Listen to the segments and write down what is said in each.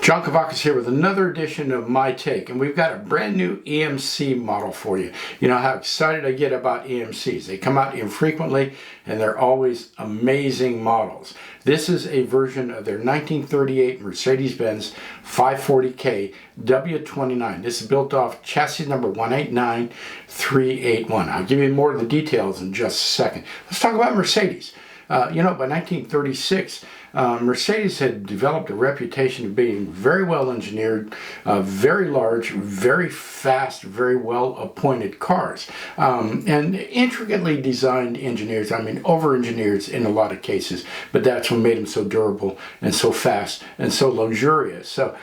John Kavakis here with another edition of My Take, and we've got a brand new EMC model for you. You know how excited I get about EMCs. They come out infrequently, and they're always amazing models. This is a version of their 1938 Mercedes-Benz 540K W29. This is built off chassis number 189381. I'll give you more of the details in just a second. Let's talk about Mercedes. By 1936, Mercedes had developed a reputation of being very well engineered, very large, very fast, very well appointed cars, and intricately designed engineers. I mean, over engineered in a lot of cases, but that's what made them so durable and so fast and so luxurious. So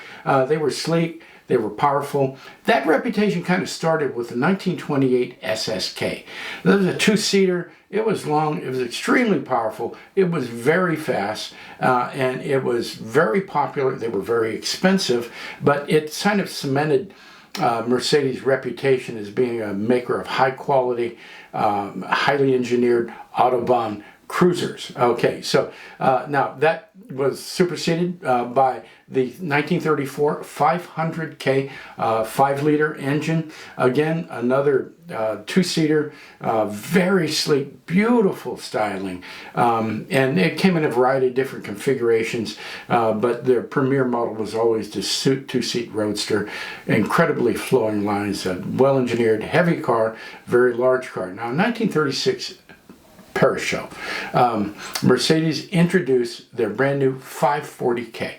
they were sleek. They were powerful. That reputation kind of started with the 1928 SSK. That was a two-seater. It was long. It was extremely powerful. It was very fast, and it was very popular. They were very expensive, but it kind of cemented Mercedes' reputation as being a maker of high-quality, highly engineered Autobahn cruisers. Okay, so now that was superseded by the 1934 500K 5-liter engine. Again, another two-seater, very sleek, beautiful styling, and it came in a variety of different configurations, but their premier model was always the two-seat roadster. Incredibly flowing lines, a well-engineered, heavy car, very large car. Now, in 1936, Paris show, Mercedes introduced their brand new 540K.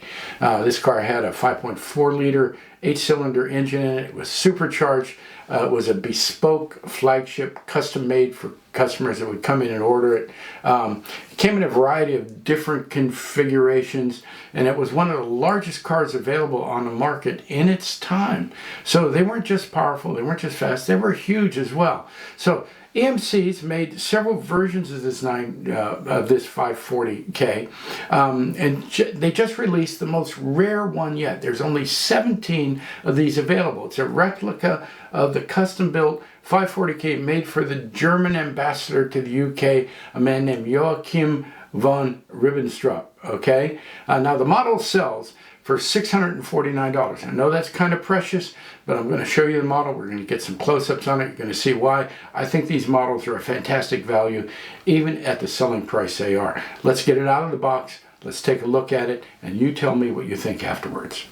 This car had a 5.4-liter 8-cylinder engine in it. It was supercharged. It was a bespoke flagship, custom made for customers that would come in and order it. It came in a variety of different configurations, and it was one of the largest cars available on the market in its time. So they weren't just powerful, they weren't just fast, they were huge as well. So EMC's made several versions of this 540K, and they just released the most rare one yet. There's only 17 of these available. It's a replica of the custom-built 540K made for the German ambassador to the UK, a man named Joachim von Ribbentrop. Okay, now the model sells for $649. I know that's kind of precious, but I'm going to show you the model. We're going to get some close-ups on it. You're going to see why I think these models are a fantastic value, even at the selling price they are. Let's get it out of the box. Let's take a look at it, and you tell me what you think afterwards.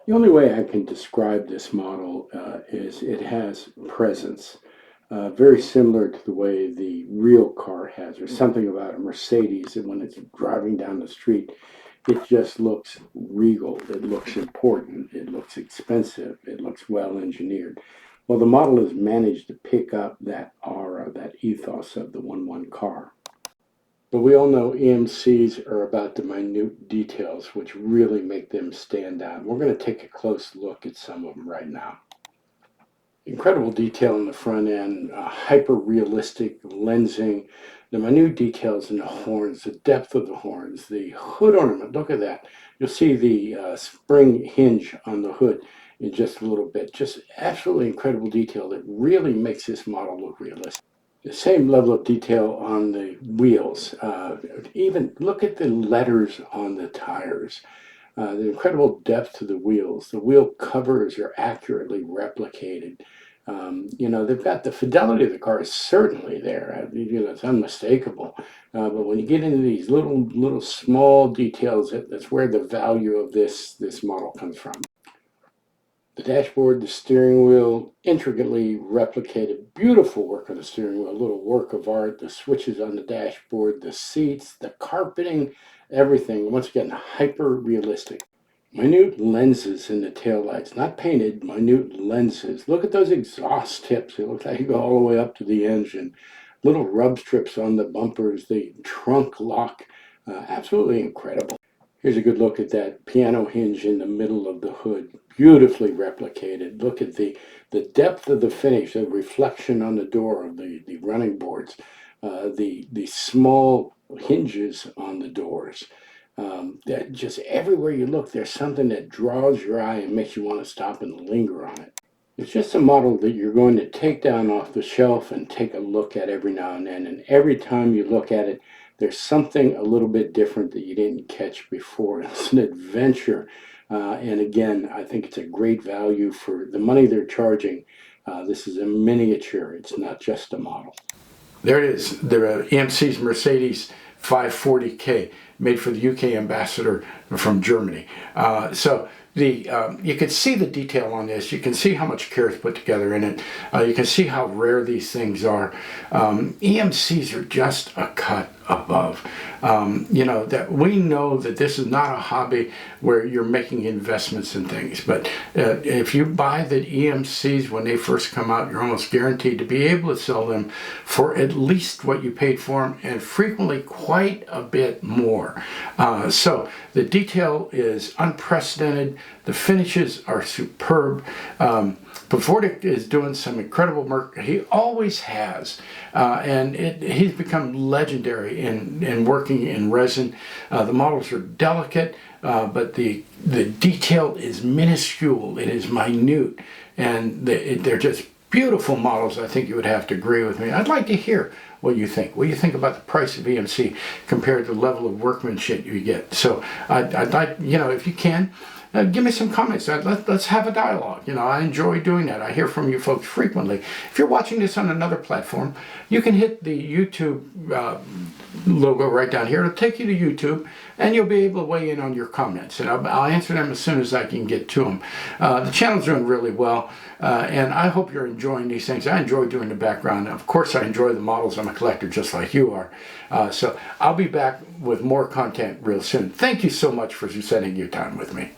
The only way I can describe this model is it has presence, very similar to the way the real car has. There's something about a Mercedes that when it's driving down the street, it just looks regal, it looks important, it looks expensive, it looks well engineered. Well, the model has managed to pick up that aura, that ethos of the 1-1 car. But we all know EMCs are about the minute details which really make them stand out. We're going to take a close look at some of them right now. Incredible detail in the front end, hyper-realistic lensing, the minute details in the horns, the depth of the horns, the hood ornament, look at that. You'll see the spring hinge on the hood in just a little bit. Just absolutely incredible detail that really makes this model look realistic. The same level of detail on the wheels. Even look at the letters on the tires. The incredible depth to the wheels. The wheel covers are accurately replicated. They've got the fidelity of the car is certainly there. It's unmistakable. But when you get into these little small details, that's where the value of this model comes from. The dashboard, the steering wheel, intricately replicated, beautiful work of the steering wheel, a little work of art, the switches on the dashboard, the seats, the carpeting, everything, once again, hyper-realistic. Minute lenses in the taillights, not painted, minute lenses. Look at those exhaust tips. It looks like you go all the way up to the engine. Little rub strips on the bumpers, the trunk lock, absolutely incredible. Here's a good look at that piano hinge in the middle of the hood, beautifully replicated. Look at the depth of the finish, the reflection on the door of the running boards, the small hinges on the doors. That just everywhere you look, there's something that draws your eye and makes you want to stop and linger on it. It's just a model that you're going to take down off the shelf and take a look at every now and then. And every time you look at it, there's something a little bit different that you didn't catch before. It's an adventure And again, I think it's a great value for the money they're charging. This is a miniature. It's not just a model. There it is. The EMC's Mercedes 540K, made for the UK ambassador from Germany. So you can see the detail on this. You can see how much care is put together in it. You can see how rare these things are. EMCs are just a cut above. That we know that this is not a hobby where you're making investments in things, but if you buy the EMCs when they first come out, you're almost guaranteed to be able to sell them for at least what you paid for them, and frequently quite a bit more. So the detail is unprecedented. The finishes are superb. Pavordik is doing some incredible work. He always has, and he's become legendary in working in resin. The models are delicate, but the detail is minuscule. It is minute, and they're just beautiful models. I think you would have to agree with me. I'd like to hear what you think. What do you think about the price of EMC compared to the level of workmanship you get? So I'd like, if you can, give me some comments. Let's have a dialogue. I enjoy doing that. I hear from you folks frequently. If you're watching this on another platform, you can hit the YouTube logo right down here. It'll take you to YouTube, and you'll be able to weigh in on your comments. And I'll answer them as soon as I can get to them. The channel's doing really well, and I hope you're enjoying these things. I enjoy doing the background. Of course, I enjoy the models. I'm a collector just like you are. So I'll be back with more content real soon. Thank you so much for spending your time with me.